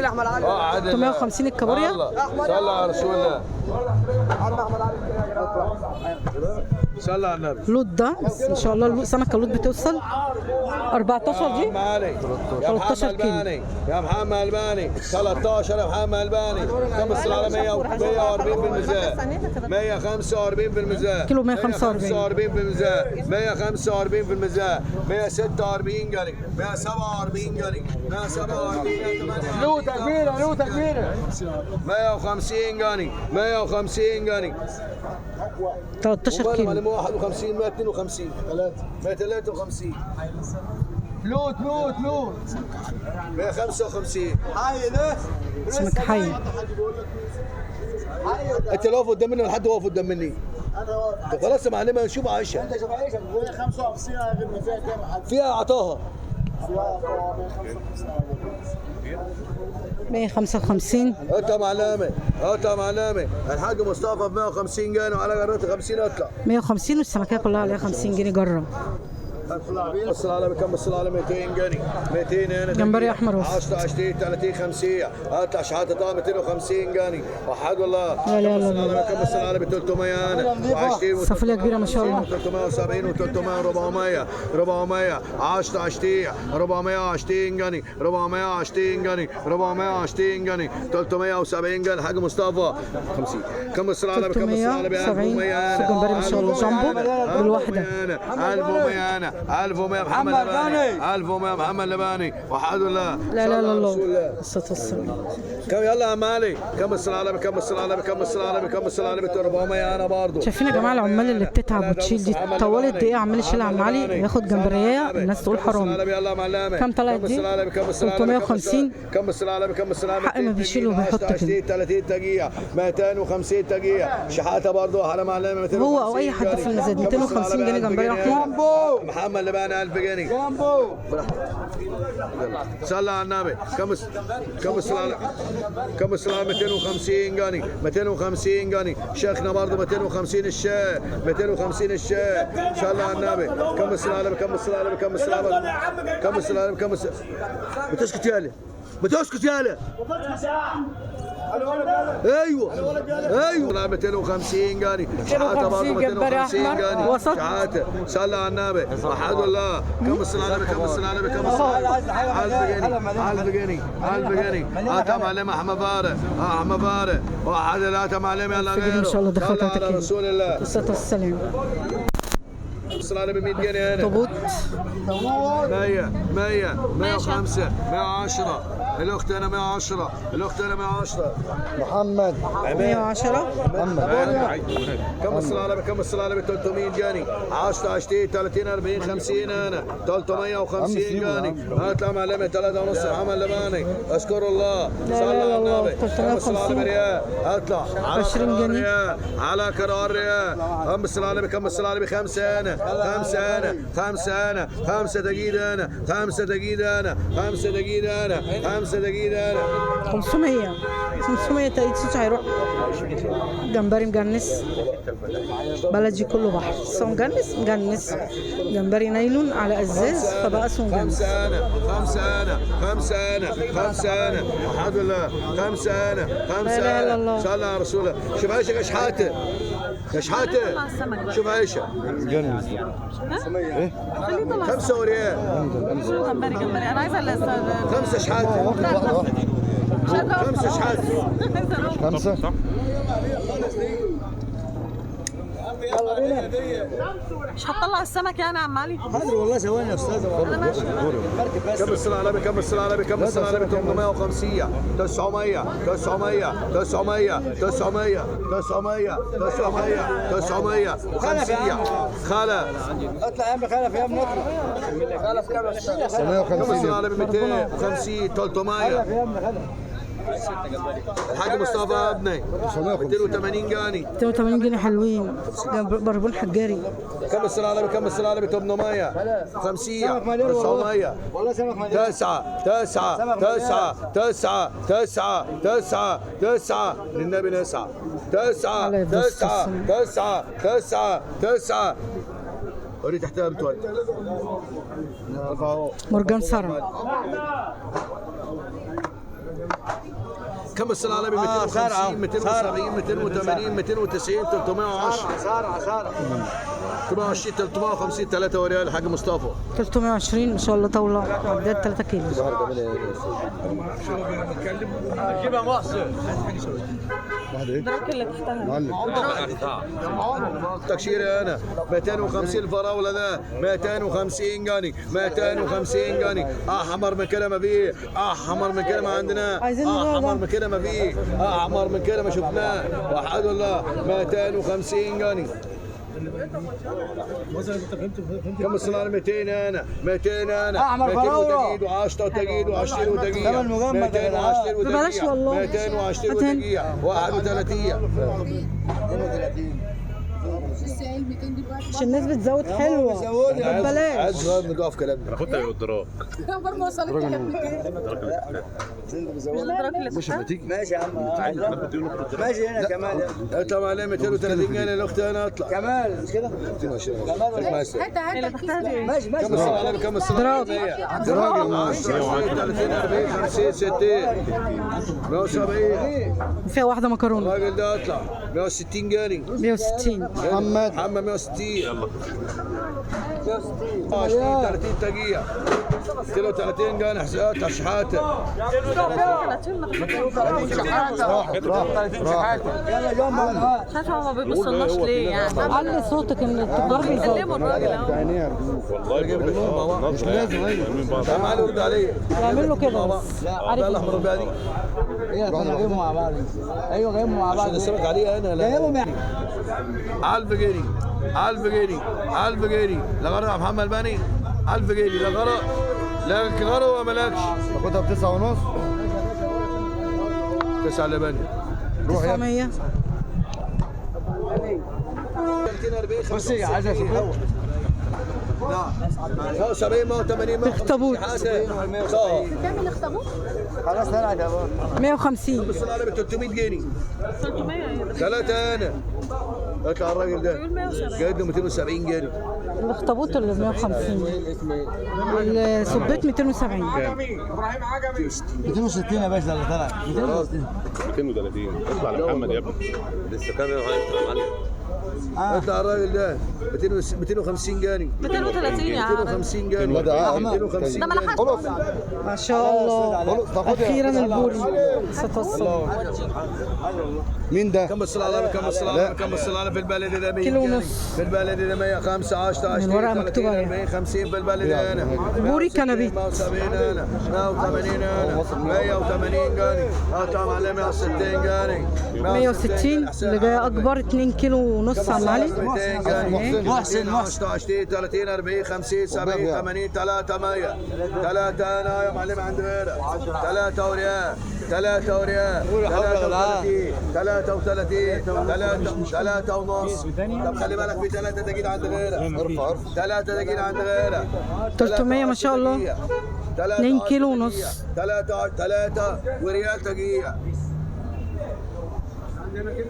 350 الكابوريا. صلى على رسول الله. صلى على النبي. لوط ده ان شاء الله سمكه لوط بتوصل 14 دي 13 كيلو. يا محمد الباني 13 يا محمد الباني. كم الصلاة على 140 بالميزان. 145 بالميزان. كيلو 145 بالميزان. 145 بالميزان. 146 جنيه. 147 جنيه. 147 لوطة كبيرة لوطة كبيرة. 150 جنيه. 150 جنيه. 13 كيلو. 151 152 153 لوط 155 سمك حي. انت لو واقف قدام مني ولا حد واقف قدام مني؟ طب خلاص يا معلمه نشوف عايشه. انت شوف عايشه 55 غير ما فيها كام حد فيها عطاها 155. انت معلمه الحاج مصطفى ب 150 جنيه وعلى جرته 50 اطلع 150 والسمكيه كلها عليها 50 جنيه جره. الصلاة على كم الصلاة على 200 جنيه 200 هنا جمبري احمر 10 20 30 50 اطلع شحاته طعم 250 جنيه وحد الله. لا لا لا لا. كم الصلاة على 300 هنا و20 صفليه كبيره ما شاء الله. 370 و300 400 10 20 420 جنيه 420 جنيه 420 جنيه 370 جنيه الحاج مصطفى 50. كم الصلاة على كم الصلاة على 1170 سوق جمبري ما شاء الله جامبو بالواحده 1100 هنا 1100 محمد لباني 1100 محمد لباني وحد الله. لا لا لا الله الصلاة والسلام. كم يلا يا مالي كم الصلاة على كم الصلاة على كم الصلاة على كم الصلاة على 400 انا برضه. شايفين يا جماعه العمال اللي بتتعب وتشيل دي طولت دقيقه عمال يشيلها عم علي ياخد جمبريه الناس تقول حرام. كم طلعت دي؟ 350. كم الصلاة على كم الصلاة على حق ما بيشيلوا وبيحط كده 30 دقيقة 250 دقيقة شحاتة برضه على معلمة هو او اي حد في الميزان 250 جنيه جمبري احمر. محمد لباني 1000 جنيه جامبو. صلى على النبي كم الصلاة 250 جنيه 250 جنيه شيخنا برضه 250 الشاي 250 الشاي صلى على النبي كم الصلاة كم الصلاة بتسكت يالا ايوه 250 جنيه شحاته برضه 250 جنيه شحاته صلى على النبي وحد الله كم الصلاة على كم الصلاة على كم الصلاة 1000 جنيه هات معلم احمد بارك وحد لا معلم يلا غيره ان شاء الله دخلت على رسول الله الصلاة والسلام. الصلاة ب 100 جنيه هنا طبوط 100 105 110 الاخت انا 110 محمد 110 كم الصلاة على 300 جنيه 10 20 30 40 50 انا 350 جنيه هات معلمة 3 ونص محمد لباني اشكر الله صلى على النبي كم الصلاة على ريال اطلع 20 جنيه على قرار ريال كم الصلاة على 5 انا 5 دقيقة انا 5 دقيقة انا 500 تقريبا هيروح جمبري مجنس بلدي كله بحر بس هو مجنس جمبري نايلون على ازاز فبقى اسمه مجنس. 5 انا الحمد لله 5 انا صلى على رسول الله. شوف عيشه يا شحاته شوف عيشه جنس ايه 5 وريال جمبري انا عايزه 5 شحاته 5 شحاته 5 مش هتطلع السمك يعني يا عم علي؟ حاضر والله ثواني يا استاذه. انا ماشي. كم الصلاة على 850 900 50 خلا اطلع يا عم خلف يا عم نطلع. خلف كام يا استاذ؟ 950 على 250 300 يا عم خلف. الحاج مصطفى ابني 280 جنيه 280 جنيه حلوين بربون حجاري. كم الصلاة على 850 900 والله سمك مليان 9 للنبي 9 وري تحتها بتولد مرجان سرع كم الصلاة على النبي؟ 250 270 280 290 310 320 350 3 وريال الحاج مصطفى 320 ما شاء الله طاولة عداد 3 كيلو. جيبها محسن. الدراك اللي تحتها تكشيري انا 250 الفراوله ذا 250 جاني 250 جاني احمر من كده ما فيه احمر من كده ما عندنا احمر من كده ما فيه احمر من كده ما شفناه وحد الله 250 جاني كم الصلاة 200 انا 200 انا أحمر 200 فراولة. وتجيد و10 وتجيد و20 وتجيد ثمن مجمد 210 وتجيد ببلاش والله. 220 وتجيد 31 عشان الناس بتزود حلوة ببلاش. عايز صغير نقف كلامنا خدها يا الدراك كبر ما وصلت كده الدراك اللي مش تحتها بتيجي ماشي يا عم ماشي هنا كمال. اطلع عليه 230 جنيه الاخت انا اطلع كمال مش كده؟ اللي تحتها دي ماشي كم الصلاة على كم الصلاة دراجل 10 30 40 50 60 170 فيها واحدة مكرونة الراجل ده اطلع 160 جنيه 160. محمد 160 يلا 20 30 دقيقة 32 جنيه حسابات شحاتة يلا جنب بقى. مش عارفه هما ما بيبصلناش ليه يعني علي صوتك ان التجار بيزودوا. بيكلموا الراجل اهو مش لازم ايوه تعالوا رد عليه يعمل له كده بس. عارف الاحمر والبادي ايه كنا جايبهم مع بعض. ايوه جايبهم مع بعض. عشان السمك عليه انا لا جايبهم يعني 1000 جنيه 1000 جنيه 1000 جنيه لا غرق يا محمد بني 1000 جنيه لا غرق لا غرق ولا مالكش تاخدها بتسعة ونص 9 لبني 900. 240 بص هي عايزه تروح. لا 70 180 اخطبوط. تعمل اخطبوط خلاص طلعت يا بابا. 150. بس انا ب 300 جنيه 300 ثلاثة انا اطلع الراجل ده بيقول 170 جايب له 270 جنيه الاخطبوط اللي ب 150. السبيت 270. 260 يا باشا اللي طلع 260. 230 اطلع لمحمد يا ابني لسه كاميرا اطلع الراجل ده 250 جنيه 230 يا عم 250 جنيه 250 ده ما لحقش ما شاء الله. اخيرا البوري. ستوصل. مين ده؟ كم الصلاة كم الصلاة كم الصلاة في البلد ده 100 كيلو جنيه. ونص. في البلد ده 100 5 10 20 الورقة 30 مكتوبة عليها. 40 50 في البلد هنا البوري كنبيت. 170 هنا 180 هنا 180 جنيه اطلع معلم 160 جنيه 160 اللي جايه اكبر 2 كيلو ونص عم علي. 200 جنيه محسن 20 30 40 50 70 80 300 3 انا يا معلم عند غيرك 3 وريال 3 وريال 33 3 ونص طب خلي بالك في 3 دقيق عند غيرك 3 دقيق عند غيرك 300 ما شاء الله. 2 كيلو ونص. 3 وريال دقيقة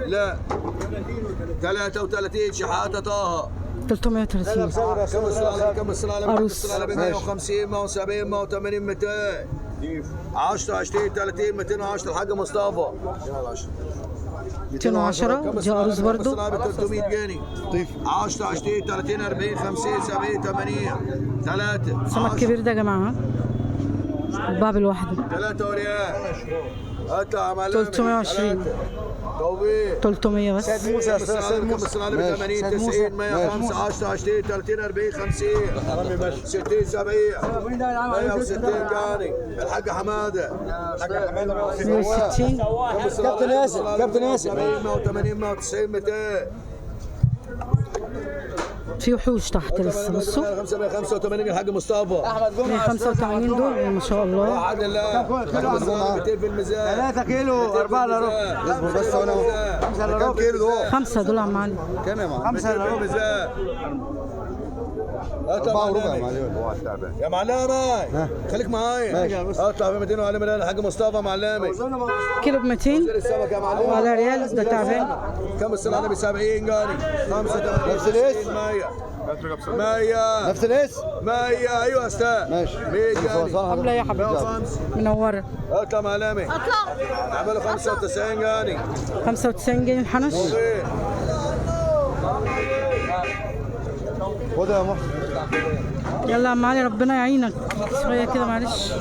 لا 33 شحاتة طه 330. كم الصلاة كم الصلاة عروس. 150 170 180 200 10 20 30 210 الحاج مصطفى 210 دي عروس برضو. 300 جنيه 10 20 30 40 50 70 80 3 سمك كبير ده يا جماعه. الباب لوحده 3 وريال اطلع معلم 320. توبيك 300 بس. سيد موسى كم الصلاة ب 80 90 105 10 20 30 40 50 60 70 160 جاني الحاج حماده 160. كابتن ياسر كابتن ياسر 180 190 200 في وحوش تحت لسه بصوا. 585 الحاج مصطفى احمد جمعه 185 دول ما شاء الله. وعد الله 200 في الميزان 3 كيلو 4 الا ربع. اصبر بس انا اهو 5 الا كام ربع. كيلو دول؟ 5 دول عم علي. كام يا معلم؟ 5 الا في ربع. الميزان 4 وربع يا معلم. يا معلمي خليك معايا اطلع ب 200 وعلى مليان الحاج مصطفى معلمي كيلو ب 200 السمك يا معلم ولا ريال ده تعبان. كم الصلاة ب 70 جاني 85 نفس الاسم. 100 100 نفس الاسم 100 ايوه يا استاذ ماشي 100 جاني عامله ايه يا حبيبتي؟ 105 منوره. اطلع معلمي اعملوا 95 جاني 95 جنيه الحنش. خدها يا محسن. يلا يا عم علي ربنا يعينك شويه كده معلش.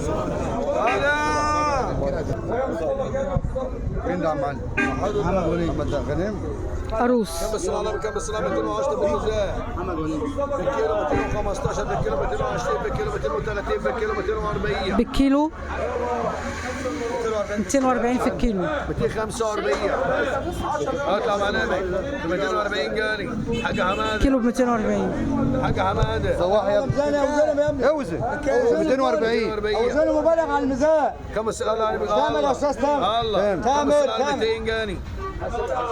مين ده يا عم علي؟ محمد وليد مدى غنيم. عروس. كم الصلاة بكم الصلاة 210 بالجزاء بالكيلو 215 بالكيلو 220 بالكيلو 230 بالكيلو 240 بالكيلو 240 في الكيلو. 245 اطلع معلمي 240 جاني حاجة حمادة كيلو ب 240. حاجة حمادة صواح يا ابني. اوزنهم يا ابني. اوزن 240. اوزنهم مبالغ على الميزان. كم الصلاة على تامر يا استاذ تامر. الله كم تامر الصلاة تامر. 200 جاني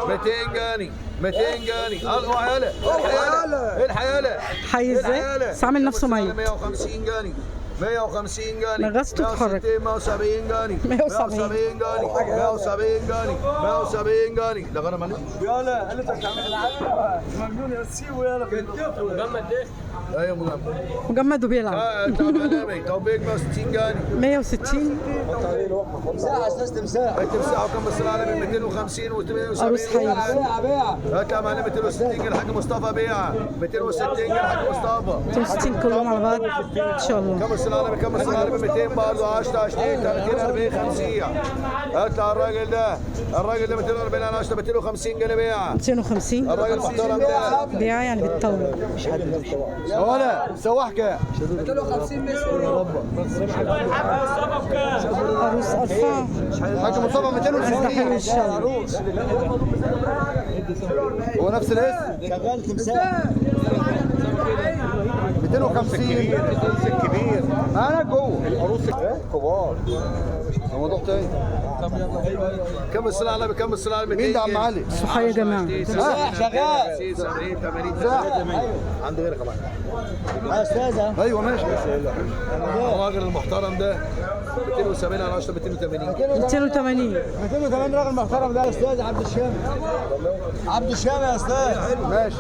200 جاني 200 جاني الله حيالة الحيالة الحيالة حي ازاي؟ بس عامل نفسه ميت. 150 جاني 150 جاني نغزته اتحرك. 170 جاني 170 جاني 170 جاني 170 جاني ده غنم انا يلا انت تعمل مجنون يا سيو يلا مجمد ايه؟ ايوه مجمد مجمد وبيلعب. توبيك 160 جاني 160. تمساح استاذ تمساح. التمساح وكم السلالة من 250 و 270 عروس حي. بيع بيع. هاتها معنا 260 جنيه الحاج مصطفى بيعها 260 جنيه الحاج مصطفى 260 كلهم على بعض ان شاء الله. كم السلالة بكم السلالة ب 200 برضه 10 20 30 40 50 هاتها الراجل ده 240 انا 10 250 جنيه بيعها 250 الراجل محترم ده بيع يعني بالطاوله. ولا سواح كام؟ 250 مصري. عروس ارفع. حاج مصطفى مستحيل 260. ان شاء الله. هو نفس الاسم شغال تمساح. 250. كبير انا جوه العروس كبار. ده موضوع تاني. كم السلالة بكم السلالة 200 مين ده عم علي؟ صحيح يا جماعه. شغال. 70 80 عنده غير كمان يا استاذه. ايوه ماشي. الراجل المحترم ده 270 على 10 280 280. 280 راجل محترم ده يا استاذ عبد الشام. عبد الشام يا استاذ. ماشي.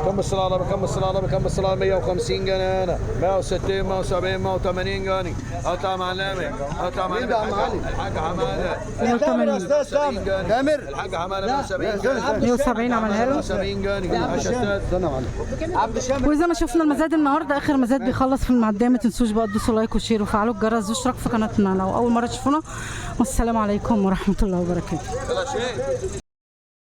كم السلالة بكم السلالة 150 جنيه انا 160 170 180 جنيه اطلع معلمي مين ده عم علي؟ الحاج حماده تامر يا 180. استاذ تامر. تامر. الحاج حماده 170 جنيه 170 عملها له. 170 جنيه عشان استنى يا معلم. عبد الشام. وإذا ما شفنا المزاد النهارده آخر مزاد بيخلص في المعدية. ما تنسوش بقى تدوسوا لايك وشير وفعلوا الجرس واشتراك في قناتنا لو أول مرة تشوفونا. والسلام عليكم ورحمة الله وبركاته.